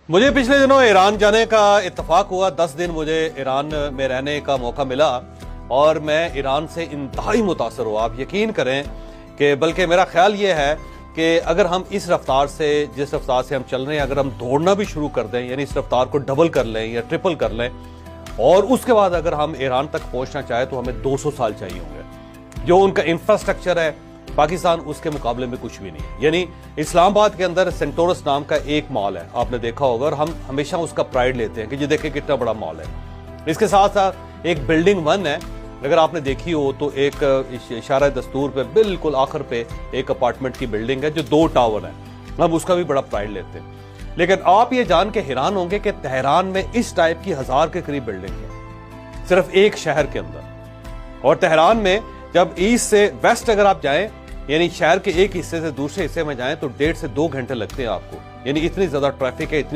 मुझे पिछले दिनों ईरान जाने का इत्तेफाक हुआ। 10 दिन मुझे ईरान में रहने का मौका मिला और मैं ईरान से इंतहाई मुतासर हुआ। आप यकीन करें कि बल्कि मेरा ख्याल ये है कि अगर हम इस रफ्तार से, जिस रफ्तार से हम चल रहे हैं, अगर हम दौड़ना भी शुरू कर दें, यानी इस रफ्तार को डबल कर लें या ट्रिपल कर लें, और उसके बाद अगर हम ईरान तक पहुंचना चाहें तो हमें 200 साल चाहिए होंगे। जो उनका इंफ्रास्ट्रक्चर है पाकिस्तान उसके मुकाबले में कुछ भी नहीं है। यानी इस्लामाबाद के अंदर सेंटोरस नाम का एक मॉल है, आपने देखा होगा, और हम हमेशा उसका प्राइड लेते हैं कि ये देखिए कितना बड़ा मॉल है। इसके साथ साथ एक बिल्डिंग 1 है, अगर आपने देखी हो तो एक इशारा दस्तूर पे बिल्कुल आखिर पे एक अपार्टमेंट की बिल्डिंग है जो 2 टावर है, हम उसका भी बड़ा प्राइड लेते हैं। लेकिन आप ये जान के हैरान होंगे कि तेहरान में इस टाइप की 1000 के करीब बिल्डिंग है सिर्फ एक शहर के अंदर। और तेहरान में जब ईस्ट से वेस्ट अगर आप जाएं, यानी शहर के एक हिस्से से दूसरे हिस्से में जाएं, तो 1.5 से 2 घंटे लगते हैं आपको। यानी इतनी ज्यादा ट्रैफिक है, इतनी